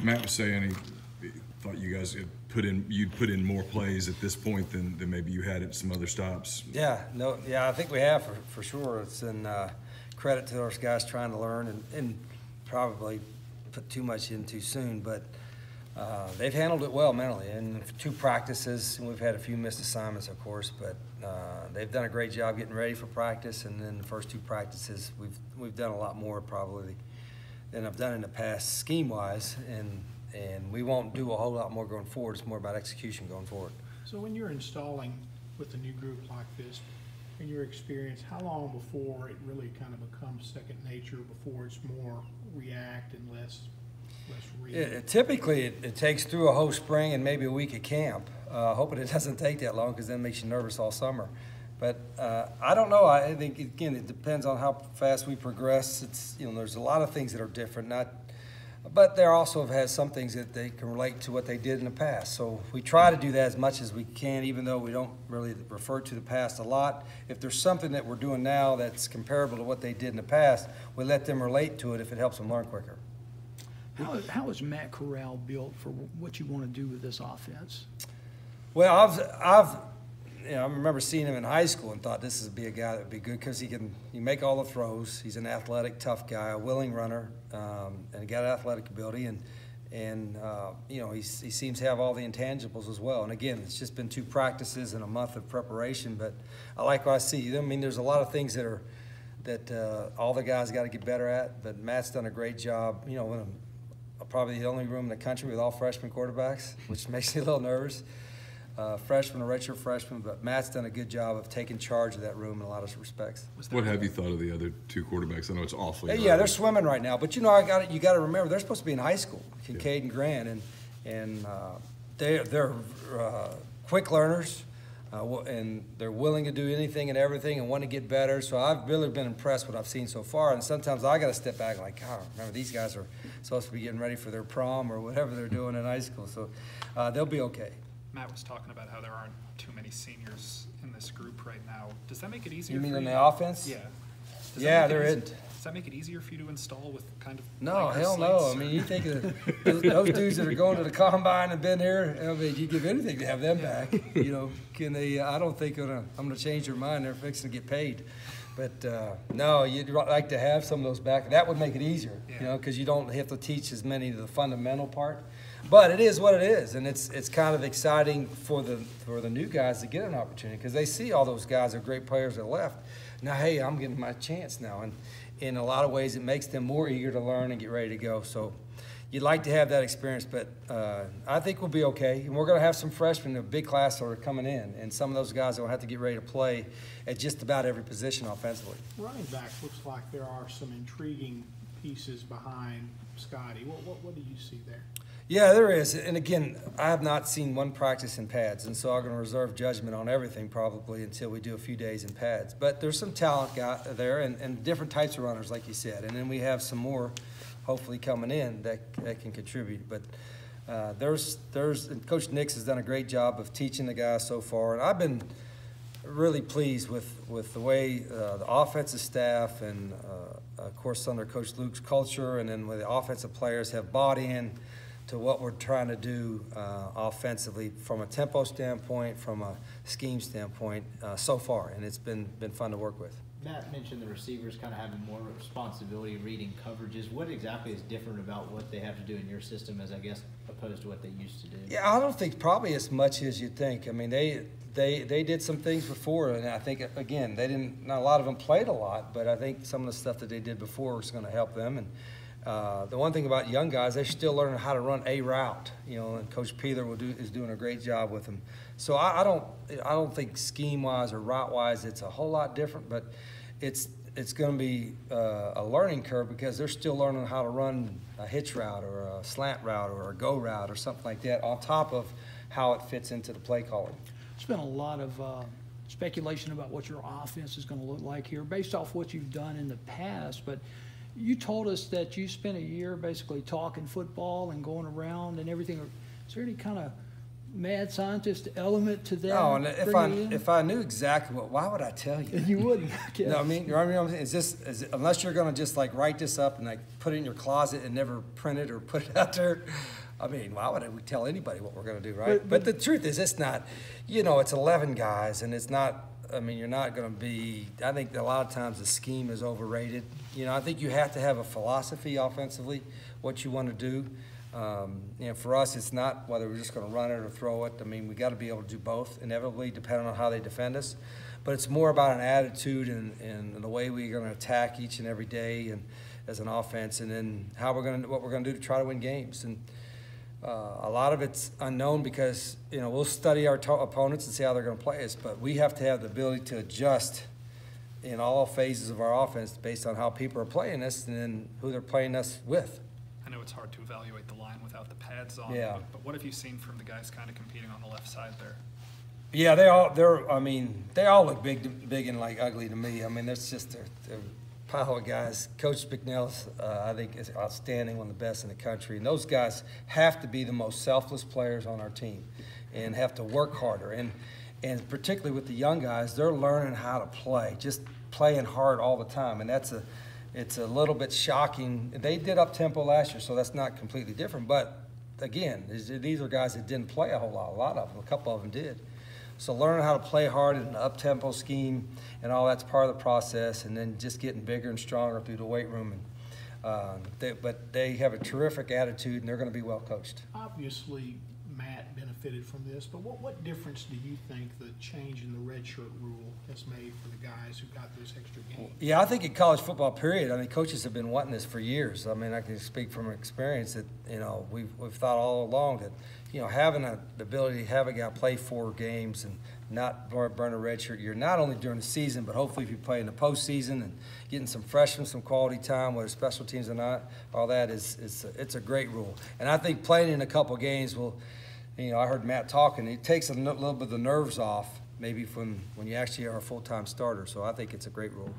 Matt was saying he thought you guys had you'd put in more plays at this point than maybe you had at some other stops. Yeah, no, yeah, I think we have for sure. It's in credit to those guys trying to learn and probably put too much in too soon, but they've handled it well mentally. And 2 practices, and we've had a few missed assignments, of course, but they've done a great job getting ready for practice. And then the first 2 practices, we've done a lot more probably than I've done in the past scheme-wise, and we won't do a whole lot more going forward. It's more about execution going forward. So when you're installing with a new group like this, in your experience, how long before it really kind of becomes second nature, before it's more react and less read? Typically, it takes through a whole spring and maybe a week at camp. Hoping it doesn't take that long, because then it makes you nervous all summer. But I don't know. I think, again, it depends on how fast we progress. It's, there's a lot of things that are different, but there also has some things that they can relate to what they did in the past. So we try to do that as much as we can, even though we don't really refer to the past a lot. If there's something that we're doing now that's comparable to what they did in the past, we let them relate to it if it helps them learn quicker. How is Matt Corral built for what you want to do with this offense? Well, I remember seeing him in high school and thought this would be a guy that would be good because he make all the throws. He's an athletic, tough guy, a willing runner, and he got athletic ability, and he seems to have all the intangibles as well. And again, it's just been 2 practices and a month of preparation, but I like what I see. I mean, there's a lot of things that all the guys got to get better at, but Matt's done a great job. Probably the only room in the country with all freshman quarterbacks, which makes me a little nervous. Freshman or redshirt freshman, but Matt's done a good job of taking charge of that room in a lot of respects. What have you thought of the other 2 quarterbacks? I know it's awfully early. Yeah, they're swimming right now, but you got to remember they're supposed to be in high school, Kincaid and Grant, and they're quick learners, and they're willing to do anything and everything and want to get better. So I've really been impressed with what I've seen so far. And sometimes I got to step back like, God, remember these guys are supposed to be getting ready for their prom or whatever they're doing in high school. So they'll be okay. Matt was talking about how there aren't too many seniors in this group right now. Does that make it easier? You mean for in you? the offense? Yeah. Yeah, there isn't. Does that make it easier for you to install with kind of? No, hell no. I mean, you think of those dudes that are going to the combine and been here. I mean, you give anything to have them back. Can they? I don't think I'm going to change their mind. They're fixing to get paid. But no, you'd like to have some of those back. That would make it easier, because you don't have to teach as many of the fundamental part. But it is what it is, and it's kind of exciting for the new guys to get an opportunity, because they see all those guys are great players that left. Now, hey, I'm getting my chance now, and in a lot of ways, it makes them more eager to learn and get ready to go. So you'd like to have that experience, but I think we'll be okay. And we're going to have some freshmen, a big class that are coming in, and some of those guys will have to get ready to play at just about every position offensively. Running back looks like there are some intriguing pieces behind Scotty. What do you see there? Yeah, there is. And again, I have not seen one practice in pads, and so I'm going to reserve judgment on everything probably until we do a few days in pads. But there's some talent there and different types of runners, like you said. And then we have some more hopefully coming in that can contribute. But and Coach Nix has done a great job of teaching the guys so far. And I've been really pleased with the way the offensive staff and, of course, under Coach Luke's culture, and then with the offensive players have bought in to what we're trying to do offensively from a tempo standpoint, from a scheme standpoint so far, and it's been fun to work with. Matt mentioned the receivers kind of having more responsibility reading coverages. What exactly is different about what they have to do in your system as, I guess, opposed to what they used to do? Yeah, I don't think probably as much as you think. I mean, they did some things before, and I think, again, not a lot of them played a lot, but I think some of the stuff that they did before was going to help them. And the one thing about young guys, they're still learning how to run a route, and Coach Peeler is doing a great job with them. So I don't think scheme-wise or route-wise it's a whole lot different, but it's going to be a learning curve, because they're still learning how to run a hitch route or a slant route or a go route or something like that on top of how it fits into the play calling. There's been a lot of speculation about what your offense is going to look like here based off what you've done in the past, but you told us that you spent a year basically talking football and going around and everything. Is there any kind of mad scientist element to that? No, and bringing it in? if I knew exactly what, why would I tell you? You wouldn't, I guess. No, I mean, you know what I'm saying? Unless you're gonna just like write this up and like put it in your closet and never print it or put it out there, I mean, why would we tell anybody what we're gonna do, right? But the truth is, it's not, you know, it's 11 guys and it's not, I mean, you're not gonna be, I think that a lot of times the scheme is overrated. You know, I think you have to have a philosophy offensively, what you wanna do. You know, for us, it's not whether we're just going to run it or throw it. I mean, we got to be able to do both, inevitably, depending on how they defend us. But it's more about an attitude and the way we're going to attack each and every day, and as an offense, and then what we're going to do to try to win games. And a lot of it's unknown because you know we'll study our opponents and see how they're going to play us, but we have to have the ability to adjust in all phases of our offense based on how people are playing us and then who they're playing us with. I know it's hard to evaluate the line without the pads on, Yeah. but what have you seen from the guys kind of competing on the left side there? Yeah, I mean, they all look big and like ugly to me. I mean, that's just a pile of guys. Coach Bicknell's, I think, is outstanding, one of the best in the country. And those guys have to be the most selfless players on our team and have to work harder. And particularly with the young guys, they're learning how to play, just playing hard all the time. And it's a little bit shocking. They did up-tempo last year, so that's not completely different. But, again, these are guys that didn't play a whole lot. A lot of them, a couple of them did. So learning how to play hard in an up-tempo scheme and all that's part of the process, and then just getting bigger and stronger through the weight room. But they have a terrific attitude, and they're going to be well coached. Obviously, Matt benefited from this, but what difference do you think the change in the redshirt rule has made for the guys who got those extra games? Yeah, I think in college football, period, I mean, coaches have been wanting this for years. I mean, I can speak from experience that, you know, we've thought all along that, you know, having the ability to have a guy play 4 games and not burn a red shirt year, not only during the season, but hopefully if you play in the postseason and getting some freshmen, some quality time, whether special teams or not, all that it's a great rule. And I think playing in a couple games will, you know, I heard Matt talking, it takes a little bit of the nerves off maybe when you actually are a full-time starter. So I think it's a great rule.